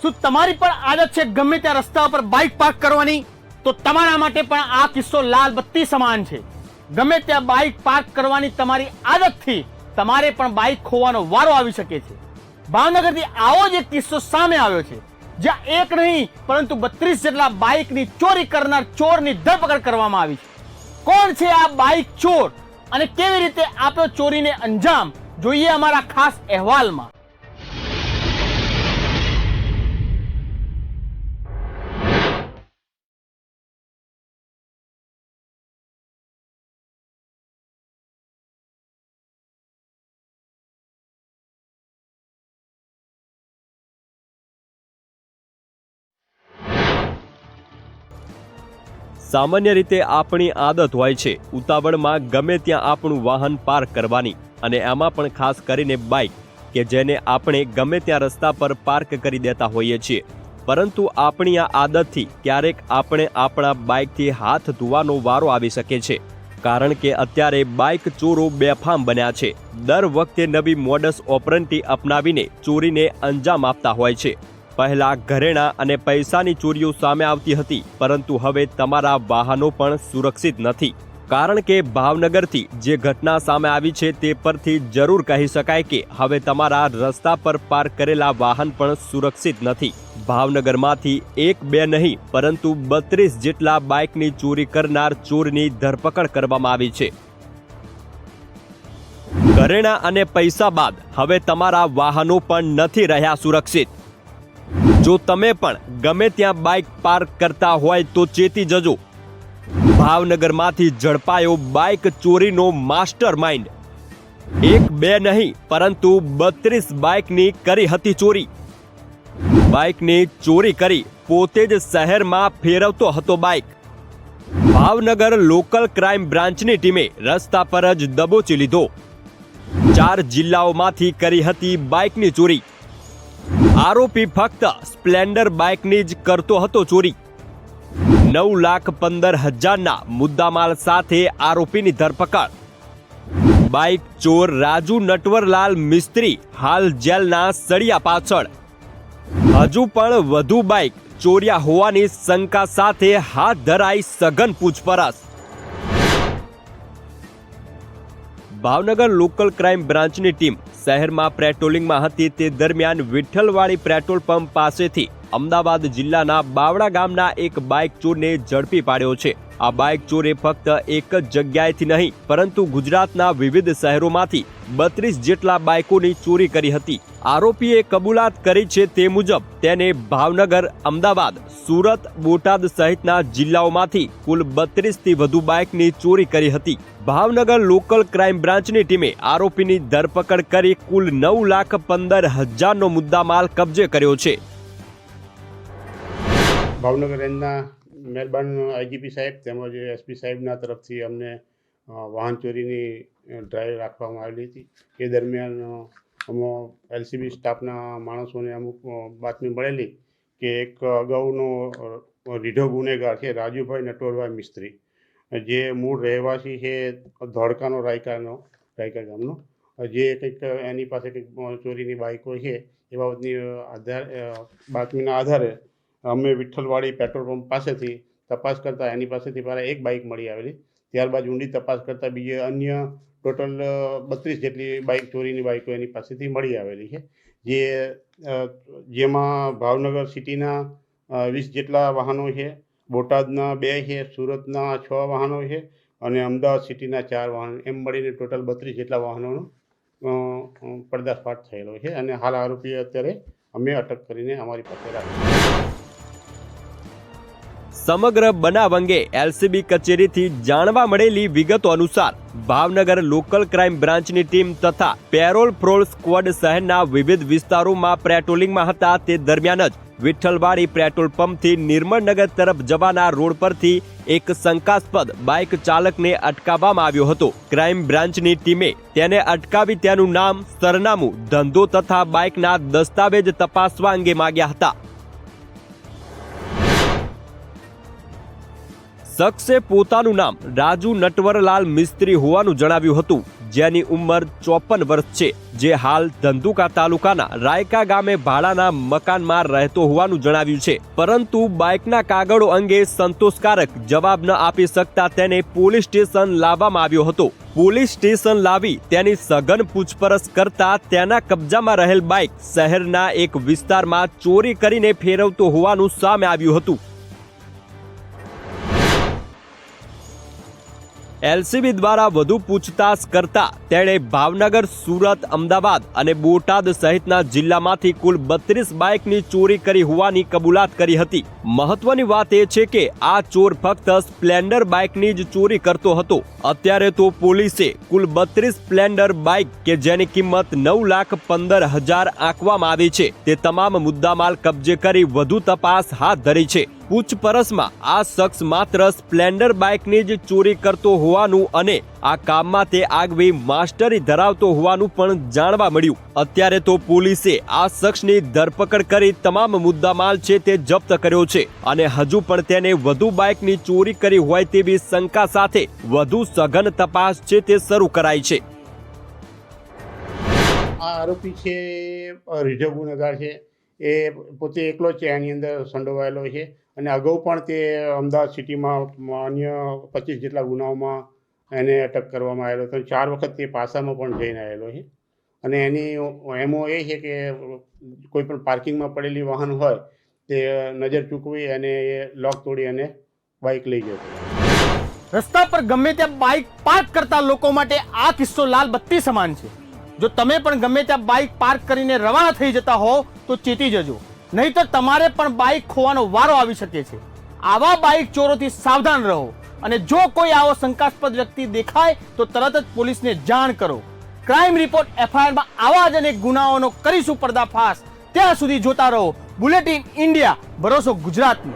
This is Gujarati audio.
શું તમારી પણ આદત છે ગમે ત્યાં રસ્તા ઉપર બાઇક પાર્ક કરવાની? તો તમારા માટે પણ આ કિસ્સો લાલ બત્તી સમાન છે। ગમે ત્યાં બાઇક પાર્ક કરવાની તમારી આદતથી તમારે પણ બાઇક ખોવાનો વારો આવી શકે છે। ભાવનગરથી આવો જ એક કિસ્સો સામે આવ્યો છે, જ્યાં એક નહીં પરંતુ 32 જેટલા બાઇકની ચોરી કરનાર ચોરની ધરપકડ કરવામાં આવી છે। કોણ છે આ બાઇક ચોર અને કેવી રીતે આપ્યો ચોરીને અંજામ, જોઈએ અમારા ખાસ અહેવાલમાં। સામાન્ય રીતે આપણી આદત હોય છે ઉતાવળમાં ગમે ત્યાં આપણું વાહન પાર્ક કરવાની, અને એમાં પણ ખાસ કરીને બાઇક કે જેને આપણે ગમે ત્યાં રસ્તા પર પાર્ક કરી દેતા હોઈએ છીએ। પરંતુ આપણી આ આદતથી ક્યારેક આપણે આપણા બાઇકથી હાથ ધોવાનો વારો આવી શકે છે, કારણ કે અત્યારે બાઇક ચોરો બેફામ બન્યા છે। દર વખતે નવી મોડસ ઓપરન્ટી અપનાવીને ચોરીને અંજામ આપતા હોય છે। પહેલા ઘરેણાં અને પૈસાની ચોરીઓ સામે આવતી હતી, પરંતુ હવે તમારા વાહનો પણ સુરક્ષિત નથી, કારણ કે ભાવનગરથી જે ઘટના સામે આવી છે તે પરથી જરૂર કહી શકાય કે હવે તમારા રસ્તા પર પાર્ક કરેલા વાહન પણ સુરક્ષિત નથી। ભાવનગરમાંથી એક બે નહીં પરંતુ 32 જેટલા બાઇકની ચોરી કરનાર ચોરની ધરપકડ કરવામાં આવી છે। ઘરેણાં અને પૈસા બાદ હવે તમારા વાહનો પણ નથી રહ્યા સુરક્ષિત। જો તમે પણ ગમે ત્યાં બાઇક પાર્ક કરતા હોય તો ચેતી જજો। ભાવનગરમાંથી ઝડપાયો બાઇક ચોરીનો માસ્ટર માઇન્ડ। એક બે નહીં પરંતુ 32 બાઇકની કરી હતી ચોરી। બાઇકની ચોરી કરી પોતે જ શહેરમાં ફેરવતો હતો બાઇક। ભાવનગર લોકલ ક્રાઇમ બ્રાન્ચની ટીમે રસ્તા પર જ દબોચી લીધો। 4 જિલ્લાઓમાંથી કરી હતી બાઇકની ચોરી। આરોપી ફક્ત સ્પ્લેન્ડર બાઇકની જ કરતો હતો ચોરી। 9,15,000ના મુદ્દામાલ સાથે આરોપીની ધરપકડ। બાઇક ચોર રાજુ નટવરલાલ મિસ્ત્રી હાલ જેલના સળિયા પાછળ। હજુ પણ વધુ બાઇક ચોર્યા હોવાની શંકા સાથે હાથ ધરાઈ સઘન પૂછપરછ। ભાવનગર લોકલ ક્રાઇમ બ્રાન્ચની ટીમ શહેરમાં પેટ્રોલિંગમાં હતી તે દરમિયાન વિઠ્ઠલવાડી પેટ્રોલ પંપ પાસેથી અમદાવાદ જિલ્લાના બાવડા ગામના એક બાઇક ચોરને ઝડપી પાડ્યો છે। આ બાઇક ચોરે ફક્ત એક જ જગ્યાએથી નહીં પરંતુ ગુજરાતના વિવિધ શહેરોમાંથી 32 જેટલા બાઇકોની ચોરી કરી હતી। આરોપીએ કબૂલાત કરી છે તે મુજબ તેને ભાવનગર, અમદાવાદ, સુરત, બોટાદ સહિતના જિલ્લાઓમાંથી કુલ 32થી વધુ બાઇકની ચોરી કરી હતી। ભાવનગર લોકલ ક્રાઇમ બ્રાન્ચની ટીમે આરોપીની ધરપકડ કરી કુલ 9,15,000નો મુદ્દામાલ કબજે કર્યો છે। ભાવનગર રેન્જના મહેરબાન આઈજીપી સાહેબ તેમજ એસપી સાહેબના તરફથી અમને વાહન ચોરીની ડ્રાઈવ રાખવામાં આવેલી હતી। એ દરમિયાન અમે એલસીબી સ્ટાફના માણસોને અમુક બાતમી મળેલી કે એક અગાઉનો રીઢો ગુનેગાર છે રાજુભાઈ નટવરભાઈ મિસ્ત્રી, જે મૂળ રહેવાસી છે ધોળકાનો રાયકા ગામનો, જે કંઈક એની પાસે કંઈક ચોરીની બાઇકો છે એ બાબતની બાતમીના આધારે અમે વિઠ્ઠલવાડી પેટ્રોલ પંપ પાસેથી તપાસ કરતાં એની પાસેથી પહેલાં એક બાઇક મળી આવેલી। ત્યારબાદ ઊંડી તપાસ કરતાં બીજે અન્ય ટોટલ 32 જેટલી બાઇક ચોરીની બાઇકો એની પાસેથી મળી આવેલી છે, જેમાં ભાવનગર સિટીના 20 જેટલા વાહનો છે, બોટાદના 2 છે, સુરતના 6 વાહનો છે અને અમદાવાદ સિટીના 4 વાહનો, એમ મળીને ટોટલ 32 જેટલા વાહનોનો પર્દાફાશ થયેલો છે અને હાલ આરોપીએ અત્યારે અમે અટક કરીને અમારી પાસે રાખ્યા। સમગ્ર બનાવ અંગે એલસીબી કચેરીથી જાણવા મળેલી વિગતો અનુસાર ભાવનગર લોકલ ક્રાઇમ બ્રાન્ચની ટીમ તથા પેરોલ પ્રોલ સ્ક્વોડ શહેરના વિવિધ વિસ્તારોમાં પેટ્રોલિંગમાં હતા તે દરમિયાન જ વિઠ્ઠલવાડી પેટ્રોલ પંપથી નિર્મળનગર તરફ જવાના રોડ પરથી એક શંકાસ્પદ બાઇક ચાલકને અટકાવવામાં આવ્યો હતો। ક્રાઇમ બ્રાન્ચની ટીમે તેને અટકાવી તેનું નામ, સરનામું, ધંધો તથા બાઇકના દસ્તાવેજ તપાસવા અંગે માંગ્યા હતા। શખ્સે પોતાનું નામ રાજુ નટવરલાલ મિસ્ત્રી હોવાનું જણાવ્યું હતું, જેની ઉંમર 54 વર્ષ છે, જે હાલ ધંધુકા તાલુકાના રાયકા ગામે ભાડાના મકાનમાં રહેતો હોવાનું જણાવ્યું છે. પરંતુ બાઇકના કાગળો અંગે સંતોષકારક જવાબ ન આપી શકતા તેને પોલીસ સ્ટેશન લાવવામાં આવ્યો હતો. પોલીસ સ્ટેશન લાવી તેની સઘન પૂછપરછ કરતા તેના કબજામાં રહેલ બાઇક શહેરના એક વિસ્તારમાં ચોરી કરીને ફેરવતો હોવાનું સામે આવ્યું હતું. એલસીબી દ્વારા વધુ પૂછતાછ કરતા તેણે ભાવનગર, સુરત, અમદાવાદ અને બોટાદ સહિતના જિલ્લામાંથી કુલ 32 બાઇકની ચોરી કરી હોવાની કબૂલાત કરી હતી. મહત્વની વાત એ છે કે આ ચોર ફક્ત સ્પ્લેન્ડર બાઇકની જ ચોરી કરતો હતો. અત્યારે તો પોલીસે કુલ 32 સ્પ્લેન્ડર બાઇક કે જેની કિંમત 9,15,000 આંકવામાં આવી છે તે તમામ મુદ્દામાલ કબજે કરી વધુ તપાસ હાથ ધરી છે. પૂછપરછમાં આ શખ્સ માત્ર સ્પ્લેન્ડર બાઇકની જ ચોરી કરતો હોવાનું અને આ કામમાં તે આગવી માસ્ટરી ધરાવતો હોવાનું પણ જાણવા મળ્યું. અત્યારે તો પોલીસે આ શખ્સની ધરપકડ કરી તમામ મુદ્દામાલ છે તે જપ્ત કર્યો છે અને હજુ પણ તેને વધુ બાઇકની ચોરી કરી હોય તેવી શંકા સાથે વધુ સઘન તપાસ છે તે શરૂ કરાઈ છે. આ આરોપી છે રીઝર્વ ગુનેગાર છે. એ પોતે એકલો જ છે, એની અંદર સંડોવાયેલો છે અને અગાઉ પણ તે અમદાવાદ સિટીમાં અન્ય 25 જેટલા ગુનાઓમાં એને અટક કરવામાં આવેલો હતો. 4 વખત તે પાસામાં પણ જઈને આવેલો છે અને એની એમો એ છે કે કોઈ પણ પાર્કિંગમાં પડેલી વાહન હોય તે નજર ચૂકવી અને એ લોક તોડી અને બાઇક લઈ જતો. રસ્તા પર ગમે ત્યાં બાઇક પાર્ક કરતા લોકો માટે આ કિસ્સો લાલ બત્તી સમાન છે. જો તમે પણ ગમે ત્યાં બાઇક પાર્ક કરીને રવાના થઈ જતા હો તો ચેતી જજો, નહીં તો તમારે પણ બાઇક ખોવાનો વારો આવી શકે છે. આવા બાઇક ચોરોથી સાવધાન રહો અને જો કોઈ આવો શંકાસ્પદ વ્યક્તિ દેખાય તો તરત જ પોલીસને જાણ કરો. ક્રાઇમ રિપોર્ટ FIRમાં આવા જ અનેક ગુનાઓનો કરીશું પર્દાફાશ. ત્યાં સુધી જોતા રહો બુલેટિન ઇન્ડિયા, ભરોસો ગુજરાતનો.